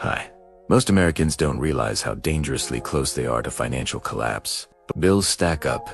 Hi. Most Americans don't realize how dangerously close they are to financial collapse. Bills stack up,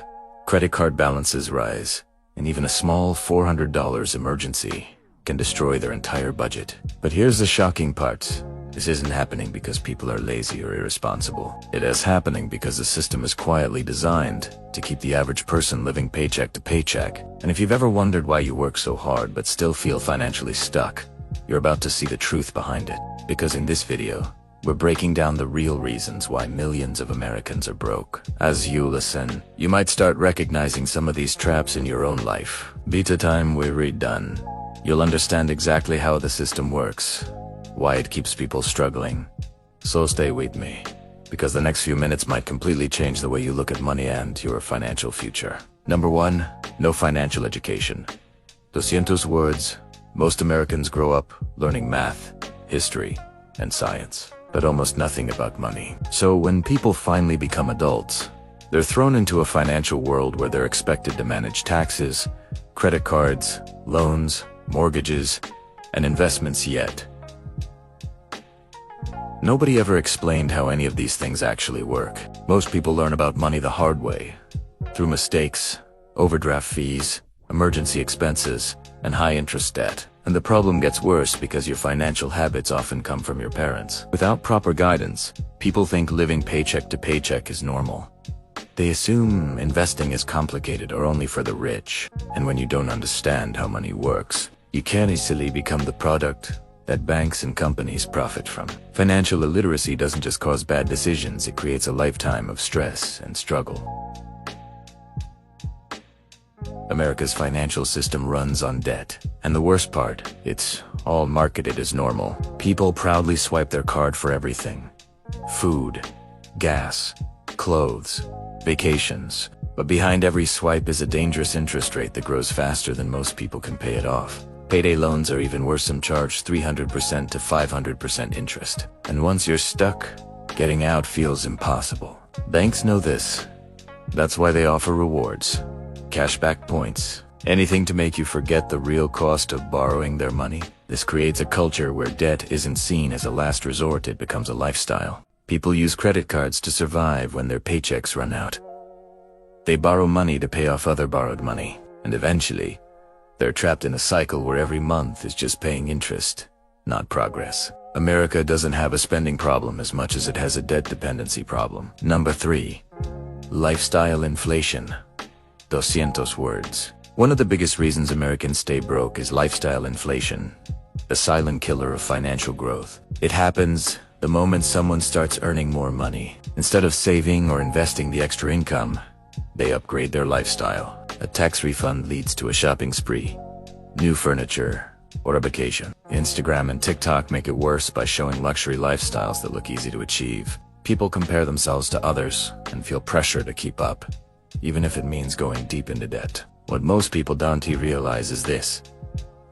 credit card balances rise, and even a small $400 emergency can destroy their entire budget. But here's the shocking part. This isn't happening because people are lazy or irresponsible. It is happening because the system is quietly designed to keep the average person living paycheck to paycheck. And if you've ever wondered why you work so hard but still feel financially stuck, you're about to see the truth behind it. Because in this video, we're breaking down the real reasons why millions of Americans are broke. As you listen, you might start recognizing some of these traps in your own life. By the time we're done, you'll understand exactly how the system works, why it keeps people struggling. So stay with me, because the next few minutes might completely change the way you look at money and your financial future. Number 1, no financial education. 200 words. Most Americans grow up learning math, history, and science, but almost nothing about money. So when people finally become adults, they're thrown into a financial world where they're expected to manage taxes, credit cards, loans, mortgages, and investments yet. Nobody ever explained how any of these things actually work. Most people learn about money the hard way, through mistakes, overdraft fees, emergency expenses, and high-interest debt. And the problem gets worse because your financial habits often come from your parents. Without proper guidance, people think living paycheck to paycheck is normal. They assume investing is complicated or only for the rich. And when you don't understand how money works, you can easily become the product that banks and companies profit from. Financial illiteracy doesn't just cause bad decisions, it creates a lifetime of stress and struggle. America's financial system runs on debt. And the worst part, it's all marketed as normal. People proudly swipe their card for everything. Food, gas, clothes, vacations. But behind every swipe is a dangerous interest rate that grows faster than most people can pay it off. Payday loans are even worse. Some charge 300% to 500% interest. And once you're stuck, getting out feels impossible. Banks know this. That's why they offer rewards, cashback points, anything to make you forget the real cost of borrowing their money. This creates a culture where debt isn't seen as a last resort, it becomes a lifestyle. People use credit cards to survive when their paychecks run out. They borrow money to pay off other borrowed money, and eventually, they're trapped in a cycle where every month is just paying interest, not progress. America doesn't have a spending problem as much as it has a debt dependency problem. Number 3, lifestyle inflation. 200 words. One of the biggest reasons Americans stay broke is lifestyle inflation, a silent killer of financial growth. It happens the moment someone starts earning more money. Instead of saving or investing the extra income, they upgrade their lifestyle. A tax refund leads to a shopping spree, new furniture, or a vacation. Instagram and TikTok make it worse by showing luxury lifestyles that look easy to achieve. People compare themselves to others and feel pressure to keep up, even if it means going deep into debt. What most people don't realize is this.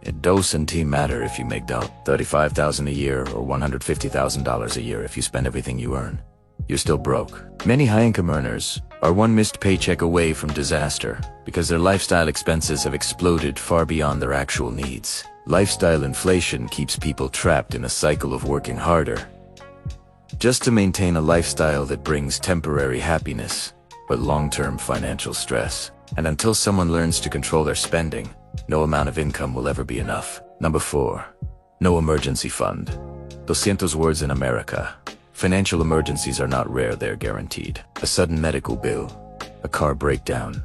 It doesn't matter if you make $35,000 a year or $150,000 a year if you spend everything you earn. You're still broke. Many high-income earners are one missed paycheck away from disaster because their lifestyle expenses have exploded far beyond their actual needs. Lifestyle inflation keeps people trapped in a cycle of working harder just to maintain a lifestyle that brings temporary happiness but long-term financial stress. And until someone learns to control their spending, no amount of income will ever be enough. Number 4, no emergency fund. 200 words in America. Financial emergencies are not rare, they're guaranteed. A sudden medical bill, a car breakdown,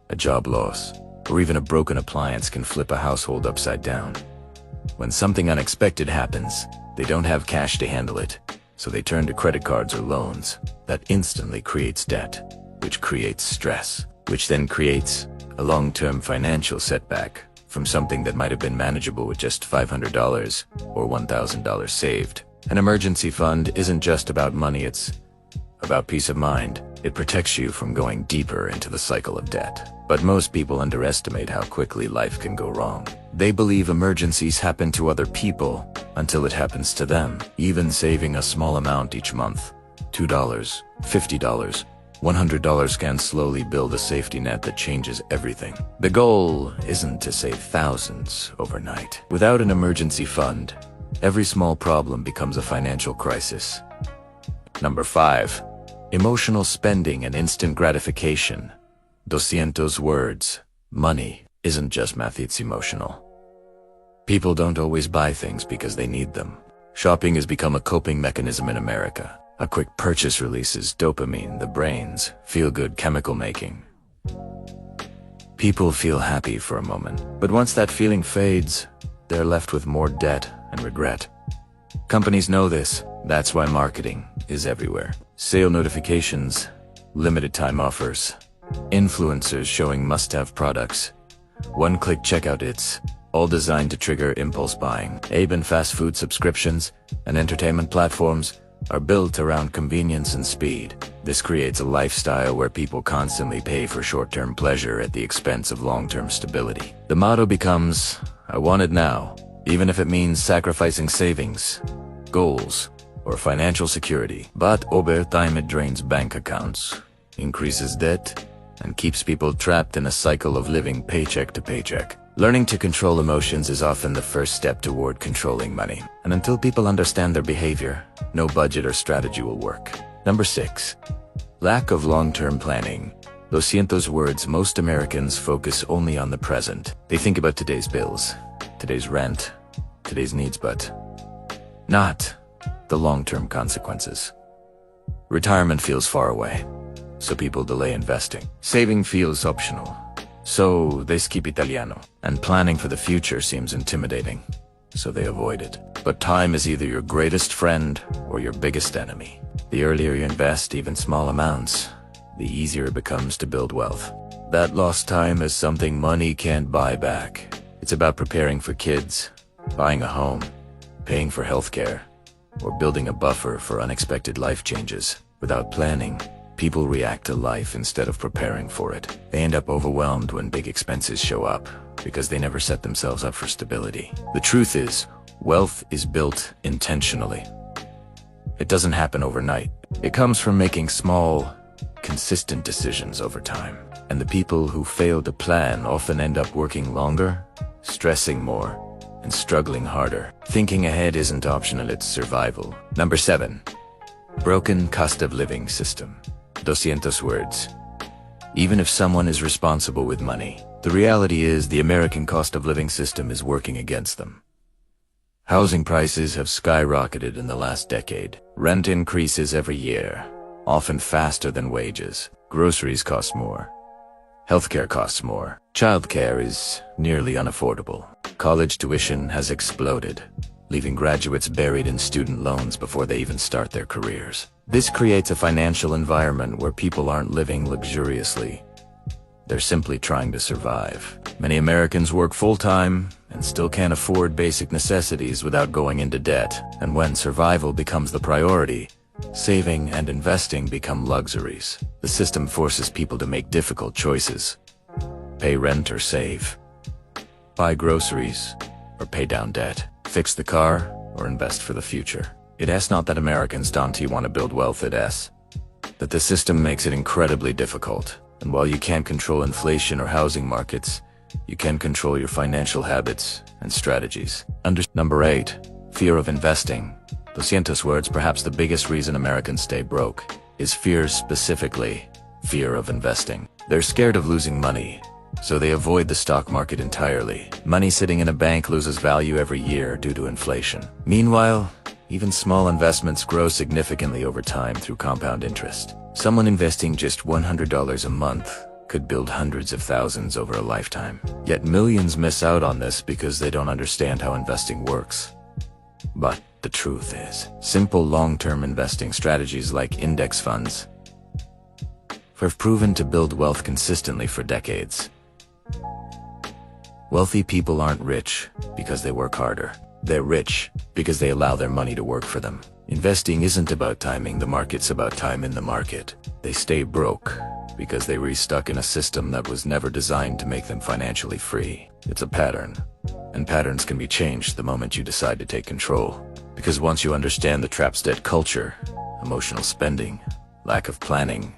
a job loss, or even a broken appliance can flip a household upside down. When something unexpected happens, they don't have cash to handle it, so they turn to credit cards or loans. That instantly creates debt, which creates stress, which then creates a long-term financial setback from something that might have been manageable with just $500 or $1,000 saved. An emergency fund isn't just about money, it's about peace of mind. It protects you from going deeper into the cycle of debt. But most people underestimate how quickly life can go wrong. They believe emergencies happen to other people until it happens to them. Even saving a small amount each month, $2, $50, $100 can slowly build a safety net that changes everything. The goal isn't to save thousands overnight. Without an emergency fund, Every small problem becomes a financial crisis. Number 5. Emotional spending and instant gratification. 200 words. Money isn't just math, it's emotional. People don't always buy things because they need them. Shopping has become a coping mechanism in America. A quick purchase releases dopamine, the brain's feel-good chemical making. People feel happy for a moment, but once that feeling fades, they're left with more debt and regret. Companies know this. That's why marketing is everywhere. Sale notifications, limited time offers, influencers showing must-have products, one-click checkout, it's all designed to trigger impulse buying. Even fast food subscriptions and entertainment platforms are built around convenience and speed. This creates a lifestyle where people constantly pay for short-term pleasure at the expense of long-term stability. The motto becomes, I want it now, even if it means sacrificing savings, goals, or financial security. But over time it drains bank accounts, increases debt, and keeps people trapped in a cycle of living paycheck to paycheck. Learning to control emotions is often the first step toward controlling money. And until people understand their behavior, no budget or strategy will work. Number 6. Lack of long-term planning. 200 words. Most Americans focus only on the present. They think about today's bills, today's rent, today's needs, but not the long-term consequences. Retirement feels far away, so people delay investing. Saving feels optional, so they skip Italiano. And planning for the future seems intimidating, so they avoid it. But time is either your greatest friend or your biggest enemy. The earlier you invest, even small amounts, the easier it becomes to build wealth. That lost time is something money can't buy back. It's about preparing for kids, buying a home, paying for healthcare, or building a buffer for unexpected life changes. Without planning, people react to life instead of preparing for it. They end up overwhelmed when big expenses show up because they never set themselves up for stability. The truth is, wealth is built intentionally. It doesn't happen overnight. It comes from making small, consistent decisions over time. And the people who fail to plan often end up working longer, stressing more, and struggling harder. Thinking ahead isn't optional, it's survival. Number 7. Broken cost of living system. 200 words. Even if someone is responsible with money, the reality is the American cost of living system is working against them. Housing prices have skyrocketed in the last decade. Rent increases every year, often faster than wages. Groceries cost more. Healthcare costs more. Childcare is nearly unaffordable. College tuition has exploded, leaving graduates buried in student loans before they even start their careers. This creates a financial environment where people aren't living luxuriously. They're simply trying to survive. Many Americans work full-time and still can't afford basic necessities without going into debt. And when survival becomes the priority, saving and investing become luxuries. The system forces people to make difficult choices. Pay rent or save. Buy groceries or pay down debt. Fix the car or invest for the future. It is not that Americans don't want to build wealth, it is that the system makes it incredibly difficult. And while you can't control inflation or housing markets, you can control your financial habits and strategies. Number 8. Fear of investing. 200 words. Perhaps the biggest reason Americans stay broke is fear, specifically fear of investing. They're scared of losing money, so they avoid the stock market entirely. Money sitting in a bank loses value every year due to inflation. Meanwhile, even small investments grow significantly over time through compound interest. Someone investing just $100 a month could build hundreds of thousands over a lifetime. Yet millions miss out on this because they don't understand how investing works. But the truth is, simple long-term investing strategies like index funds have proven to build wealth consistently for decades. Wealthy people aren't rich because they work harder. They're rich because they allow their money to work for them. Investing isn't about timing the market's about time in the market. They stay broke because they were stuck in a system that was never designed to make them financially free. It's a pattern, and patterns can be changed the moment you decide to take control. Because once you understand the trap's debt culture, emotional spending, lack of planning,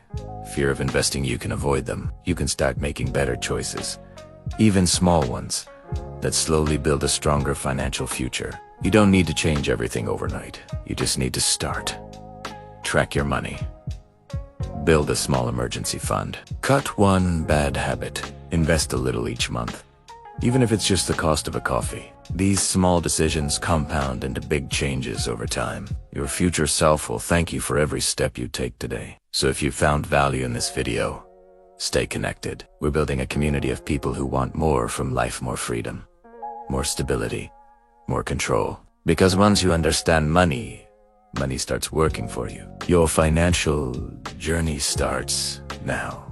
fear of investing, you can avoid them. You can start making better choices, even small ones, that slowly build a stronger financial future. You don't need to change everything overnight. You just need to start. Track your money. Build a small emergency fund. Cut one bad habit. Invest a little each month. Even if it's just the cost of a coffee. These small decisions compound into big changes over time. Your future self will thank you for every step you take today. So if you found value in this video, stay connected. We're building a community of people who want more from life, more freedom, more stability, more control. Because once you understand money starts working for you. Your financial journey starts now.